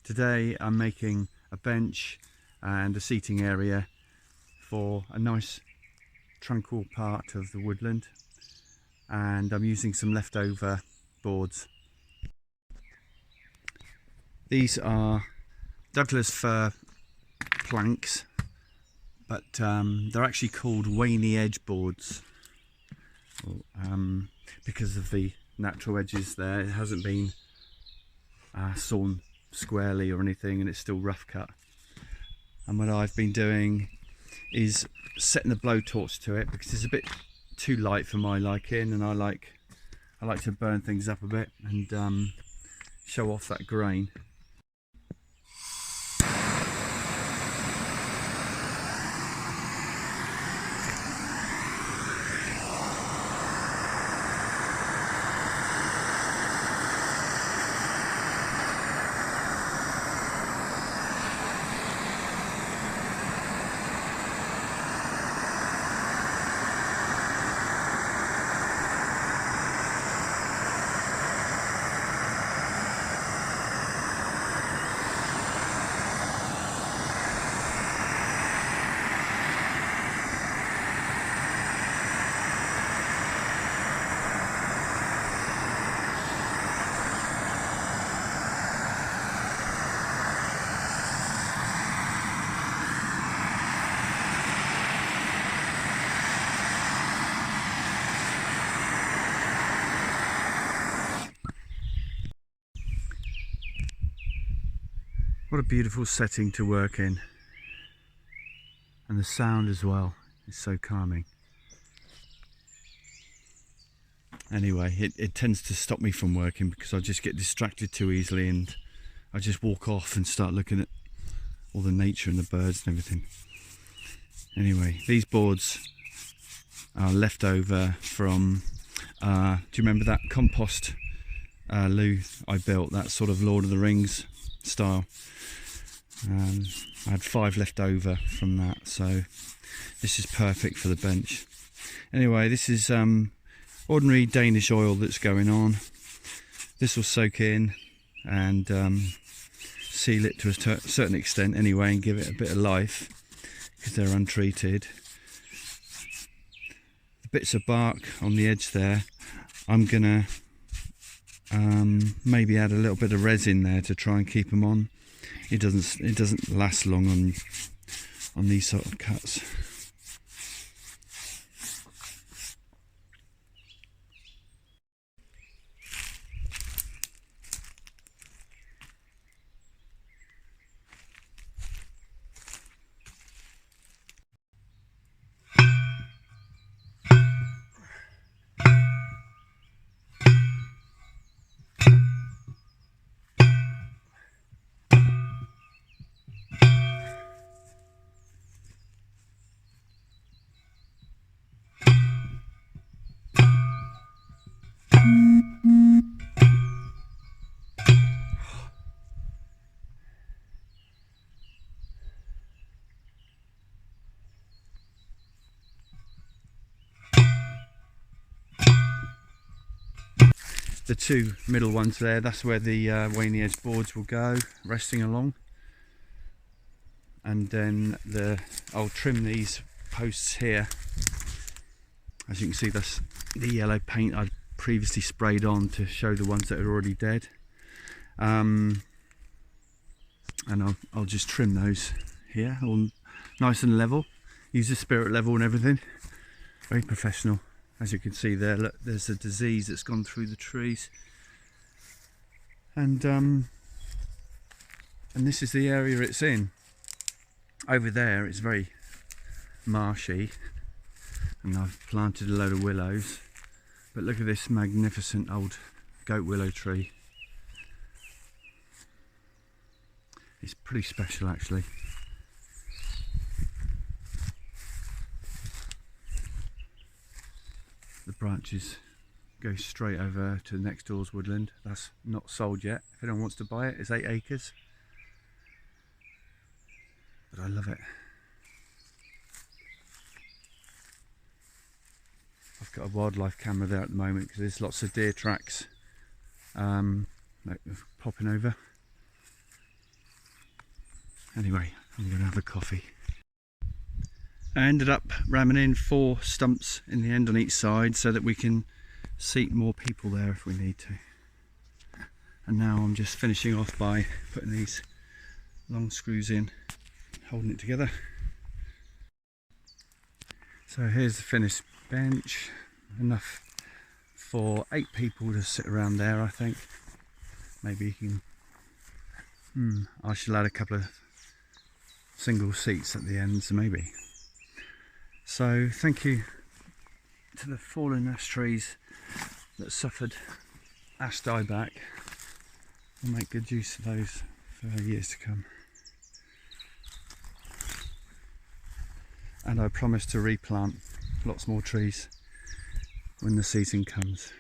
Today I'm making a bench and a seating area for a nice tranquil part of the woodland, and I'm using some leftover boards. These are Douglas fir planks, but they're actually called waney edge boards because of the natural edges there. It hasn't been sawn squarely or anything, and it's still rough cut. And what I've been doing is setting the blowtorch to it because it's a bit too light for my liking, and I like to burn things up a bit and show off that grain. What a beautiful setting to work in, and the sound as well is so calming. Anyway, it tends to stop me from working because I just get distracted too easily, and I just walk off and start looking at all the nature and the birds and everything. Anyway, these boards are left over from, do you remember that compost loo I built, that sort of Lord of the Rings style? I had 5 left over from that, so this is perfect for the bench. Anyway, this is ordinary Danish oil that's going on. This will soak in and seal it to a certain extent anyway, and give it a bit of life because they're untreated. The bits of bark on the edge there, I'm gonna maybe add a little bit of resin there to try and keep them on. It doesn't last long on these sort of cuts. The 2 middle ones there, that's where the waney edge boards will go, resting along. And then I'll trim these posts here. As you can see, that's the yellow paint I'd previously sprayed on to show the ones that are already dead. And I'll just trim those here, all nice and level. Use the spirit level and everything. Very professional. As you can see there, look, there's a disease that's gone through the trees, and this is the area it's in. Over there it's very marshy, and I've planted a load of willows, but look at this magnificent old goat willow tree. It's pretty special actually. The branches go straight over to the next door's woodland. That's not sold yet. If anyone wants to buy it, it's 8 acres. But I love it. I've got a wildlife camera there at the moment because there's lots of deer tracks popping over. Anyway, I'm going to have a coffee. I ended up ramming in 4 stumps in the end on each side so that we can seat more people there if we need to. And now I'm just finishing off by putting these long screws in, holding it together. So here's the finished bench, enough for 8 people to sit around there, I think. Maybe you can, I should add a couple of single seats at the ends, maybe. So thank you to the fallen ash trees that suffered ash dieback. We'll make good use of those for years to come. And I promise to replant lots more trees when the season comes.